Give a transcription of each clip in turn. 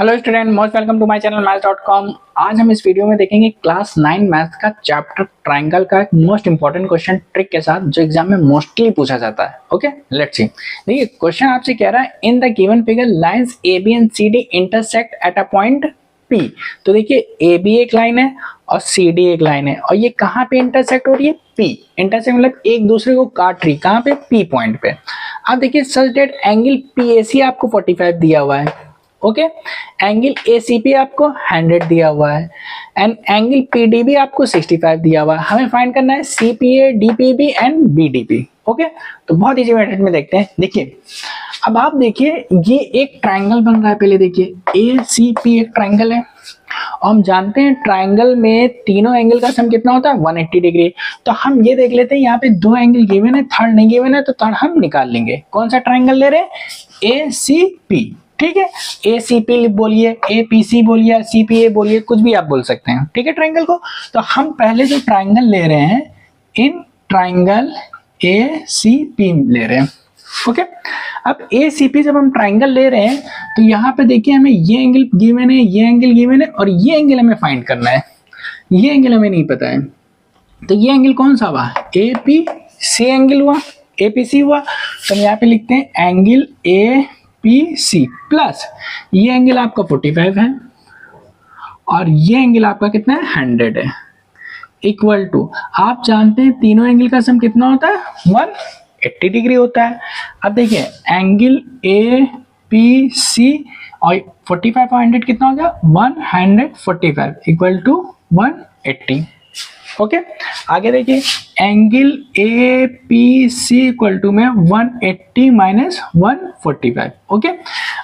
Hello student, most welcome to my channel maths.com। आज हम इस वीडियो में देखेंगे क्लास 9 मैथ्स का चैप्टर ट्रायंगल का एक मोस्ट इंपॉर्टेंट क्वेश्चन ट्रिक के साथ जो एग्जाम में मोस्टली पूछा जाता है। Okay, let's see. देखिए क्वेश्चन आपसे कह रहा है in the given figure lines A B and C D intersect at a point P. तो देखिए ए बी एक लाइन है और सी डी एक लाइन है और ये कहाँ पे इंटरसेक्ट हो रही है? पी। इंटरसेक्ट मतलब एक दूसरे को काट रही, कहाँ पे? पी पॉइंट पे। अब देखिए सच दैट एंगल पीएसी आपको 45 दिया हुआ है। ओके, एंगल एसीपी आपको 100 दिया हुआ है एंड एंगल पीडीबी आपको 65 दिया हुआ है। हमें फाइंड करना है CPA, DPB and BDP. Okay, तो बहुत इजी मेथड में देखते हैं। देखिए अब आप देखिए ये एक ट्रायंगल बन रहा है। पहले देखिए एसीपी एक ट्रायंगल है और हम जानते हैं ट्रायंगल में तीनों एंगल का सम कितना होता है? 180 डिग्री। तो हम ये देख लेते हैं, यहाँ पे दो एंगल गिवन है, थर्ड नहीं गिवन है, तो थर्ड हम निकाल लेंगे। कौन सा ट्रायंगल ले रहे हैं? एसीपी। ठीक है, एसीपी बोलिए, एपीसी बोलिए, सीपीए बोलिए, कुछ भी आप बोल सकते हैं। ठीक है, ट्रायंगल को। तो हम पहले जो ट्रायंगल ले रहे हैं इन ट्रायंगल एसीपी ले रहे हैं। ओके, अब एसीपी जब हम ट्रायंगल ले रहे हैं तो यहाँ पे देखिए हमें ये एंगल गिवन है, ये एंगल गिवन है और ये एंगल हमें फाइंड करना है। ये एंगल हमें नहीं पता है, तो ये एंगल कौन सा हुआ? एपीसी एंगल हुआ, एपीसी हुआ। तो हम यहाँ पे लिखते हैं एंगल एपीसी प्लस ये एंगल आपका 45 है और ये एंगल आपका कितना है? 100 है। इक्वल टू, आप जानते हैं तीनों एंगल का सम कितना होता है? 180 डिग्री होता है। अब देखिए एंगल एपीसी और 45 और 100 कितना हो गया? 145 इक्वल टू 180। ओके, आगे देखिए angle A P C equal to में 180 माइनस 145। ओके,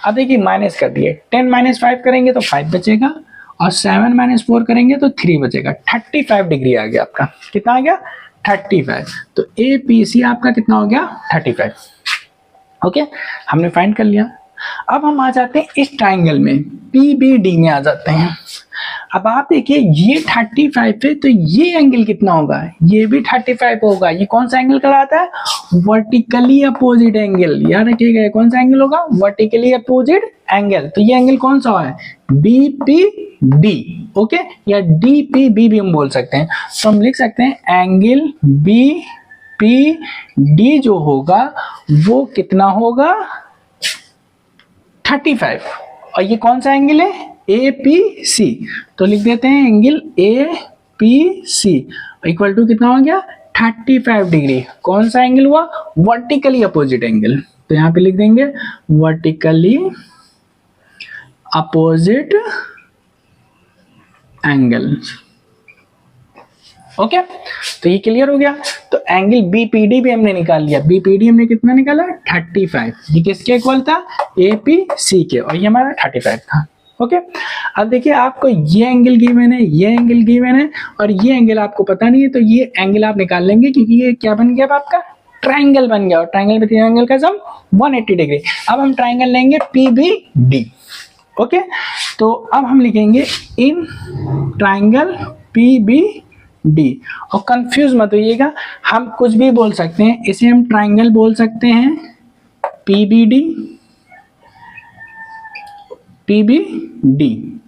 अब देखिए माइनस कर दिए, 10 माइनस 5 करेंगे तो 5 बचेगा और 7 माइनस 4 करेंगे तो 3 बचेगा। 35 डिग्री आ गया आपका। कितना आ गया? 35। तो ए पी सी आपका कितना हो गया? 35। ओके, हमने फाइंड कर लिया। अब हम आ जाते हैं इस ट्राइंगल में, पीबीडी में आ जाते हैं। अब आप देखिए ये 35 है तो ये एंगल कितना होगा? ये भी 35 होगा। ये कौन सा एंगल कहलाता है? Vertically opposite angle. याद रखिएगा कौन सा एंगल होगा? Vertically opposite angle. तो ये एंगल कौन सा है? बीपीडी। ओके, या डीपीबी भी हम बोल सकते हैं। तो हम लिख सकते हैं एंगल बीपीडी जो होगा वो कितना होगा? 35। और ये कौन सा एंगल है? एपीसी। तो लिख देते हैं एंगल एपीसी इक्वल टू कितना हो गया? 35 डिग्री। कौन सा एंगल हुआ? Vertically opposite angle. तो यहाँ पे लिख देंगे वर्टिकली अपोजिट एंगल। ओके, तो ये क्लियर हो गया। तो एंगल बीपीडी भी हमने निकाल लिया। बीपीडी हमने कितना निकाला? 35। ये किसके इक्वल था? एपीसी के, और ये हमारा 35 था। ओके, अब देखिए आपको ये एंगल गिवन है, ये एंगल गिवन है और ये एंगल आपको पता नहीं है, तो ये एंगल आप निकाल लेंगे क्योंकि ये क्या बन गया? अब आपका ट्रायंगल बन गया और ट्रायंगल में तीन एंगल का सम 180 डिग्री। अब हम ट्रायंगल लेंगे पीबीडी। ओके, तो अब हम लिखेंगे इन ट्रायंगल पीबीडी। और कंफ्यूज मत होइएगा, हम कुछ भी बोल सकते हैं। इसे हम ट्रायंगल बोल सकते हैं पीबीडी, पीबीडी,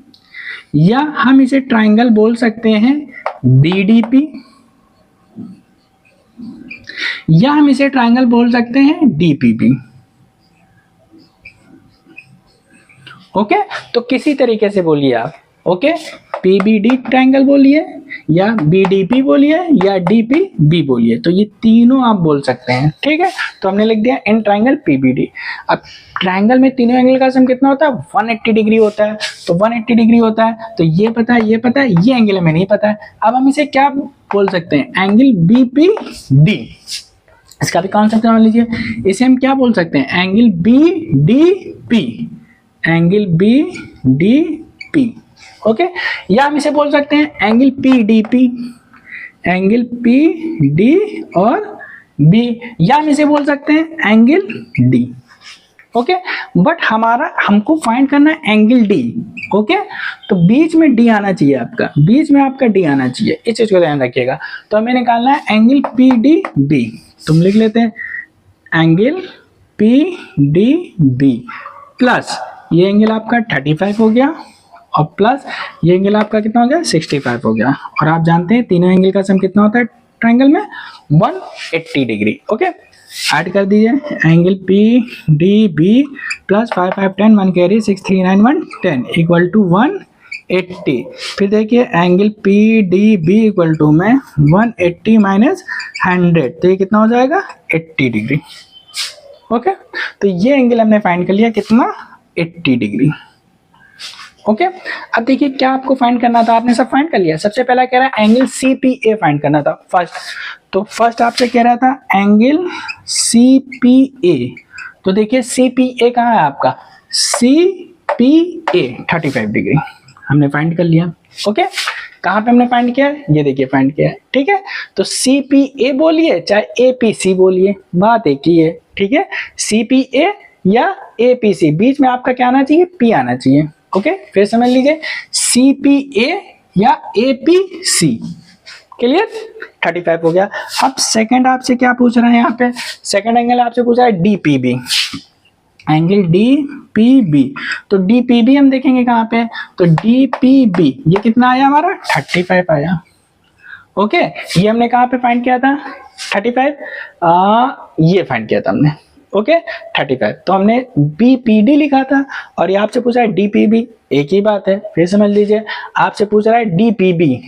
या हम इसे ट्रायंगल बोल सकते हैं बीडीपी, या हम इसे ट्रायंगल बोल सकते हैं डीपीपी। ओके, तो किसी तरीके से बोलिए आप। ओके, पीबीडी ट्रायंगल बोलिए या बीडीपी बोलिए या डीपीबी बोलिए, तो ये तीनों आप बोल सकते हैं। ठीक है, तो हमने लिख दिया इन ट्रायंगल पीबीडी। अब ट्रायंगल में तीनों एंगल का सम कितना होता है? 180 डिग्री होता है। तो 180 डिग्री होता है तो ये पता है, ये पता है, ये एंगल हमें नहीं पता है। अब हम इसे क्या बोल सकते हैं? Angle BPD. इसका भी कॉन्सेप्ट समझ लीजिए। इसे हम क्या बोल सकते हैं? Angle BDP, angle BDP. Okay, या हम इसे बोल सकते हैं एंगल पीडीपी, एंगल पीडी और बी, या हम इसे बोल सकते हैं एंगल डी। ओके, बट हमको फाइंड करना है एंगल डी। ओके, तो बीच में डी आना चाहिए आपका, बीच में आपका डी आना चाहिए। इस चीज को ध्यान रखिएगा। तो हमें निकालना है एंगल पीडीबी। तुम लिख लेते हैं एंगल पीडीबी प्लस ये एंगल आपका 35 हो गया और प्लस ये एंगल आपका कितना हो गया 65 हो गया। और आप जानते हैं तीनों एंगल का सम कितना होता है ट्रायंगल में 180 डिग्री। ओके, ऐड कर दीजिए angle P D B plus 5 5 10 1 carry 6 3 9 1 10 equal to 180। फिर देखिए angle P D B equal to में 180 माइनस 100 तो ये कितना हो जाएगा 80 डिग्री। ओके, तो ये एंगल हमने फाइंड कर लिया कितना 80 डिग्री। ओके, अब देखिए क्या आपको फाइंड करना था, आपने सब फाइंड कर लिया। सबसे पहला कह रहा है angle C P A find करना था फर्स्ट, तो फर्स्ट आपसे कह रहा था एंगल सी पी ए। तो देखिए सी पी ए कहाँ है आपका, सी पी ए 35 डिग्री हमने फाइंड कर लिया। ओके, कहाँ पे हमने फाइंड किया है, ये देखिए फाइंड किया है। ठीक है, तो सी पी ए बोलिए चाहे ए पी सी बोलिए, बात एक ही है। ठीक है, सी पी ए या ए पी सी, बीच में आपका क्या आना चाहिए, पी आना चाहिए। ओके, फिर समझ लीजिए सी पी ए या ए पी सी, क्लियर, 35 हो गया। अब सेकंड आपसे क्या पूछ रहे हैं यहाँ पे, सेकंड एंगल आपसे पूछा है D P B, angle D P B. तो डी पी बी हम देखेंगे कहाँ पे, तो डी पी बी ये कितना आया हमारा 35 आया। ओके, ये हमने कहाँ पे फाइंड किया था 35, ये फाइंड किया था हमने। ओके, 35 तो हमने बी पी डी लिखा था और ये आपसे पूछा है डी पी बी, एक ही बात है। फिर समझ लीजिए आपसे पूछ रहा है D P B,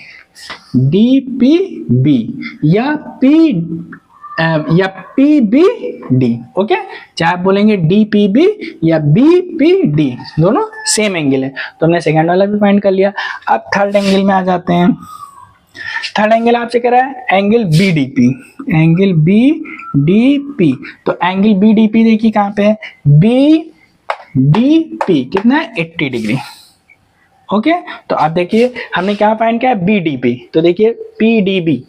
D P B या पी बी डी। ओके, चाहे आप बोलेंगे डी पी बी या बी पी डी, दोनों सेम एंगल है। तो हमने सेकंड वाला भी फाइंड कर लिया। अब थर्ड एंगल में आ जाते हैं। थर्ड एंगल आपसे कह रहा है angle B D P, angle B D P. तो एंगल बी डी पी देखिए कहाँ पे है, बी डी पी कितना है 80 डिग्री। ओके, तो आप देखिए हमने क्या फाइंड किया बी डी पी, तो देखिए पी डी बी,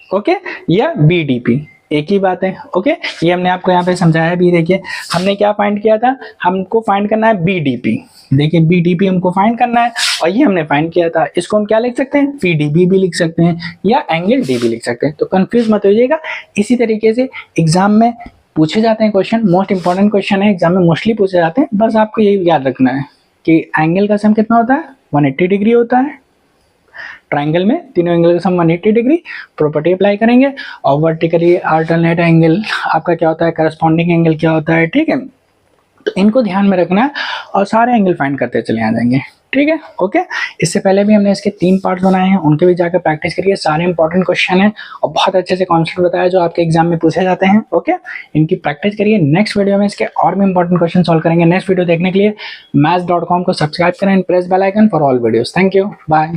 ओके, या बी डी पी एक ही बात है। ओके, ये हमने आपको यहाँ पे समझाया भी। देखिए हमने क्या फाइंड किया था, हमको फाइंड करना है बी डी पी। देखिए बी डी पी हमको फाइंड करना है और ये हमने फाइंड किया था। इसको हम क्या लिख सकते हैं, पी डी बी भी लिख सकते हैं या एंगल डी भी लिख सकते हैं। तो कंफ्यूज मत होइएगा, इसी तरीके से एग्जाम में पूछे जाते हैं क्वेश्चन, मोस्ट इंपॉर्टेंट क्वेश्चन है, एग्जाम में मोस्टली पूछे जाते हैं। बस आपको यही याद रखना है कि एंगल का सम कितना होता है 180 डिग्री होता है। ट्रायंगल में तीनों एंगल का सम 180 डिग्री, प्रॉपर्टी अप्लाई करेंगे और वर्टिकली अल्टरनेट एंगल आपका क्या होता है, करस्पॉन्डिंग एंगल क्या होता है। ठीक है, तो इनको ध्यान में रखना है और सारे एंगल फाइंड करते चले आ जाएंगे। ठीक है, ओके। इससे पहले भी हमने इसके 3 पार्ट बनाए हैं, उनके भी जाकर प्रैक्टिस करिए। सारे इंपॉर्टेंट क्वेश्चन हैं और बहुत अच्छे से कॉन्सेप्ट बताया जो आपके एग्जाम में पूछे जाते हैं। ओके, इनकी प्रैक्टिस करिए। नेक्स्ट वीडियो में इसके और भी इंपॉर्टेंट क्वेश्चन सॉल्व करेंगे। नेक्स्ट वीडियो देखने के लिए maths.com को सब्सक्राइब करें and press bell icon for all videos. Thank you, bye.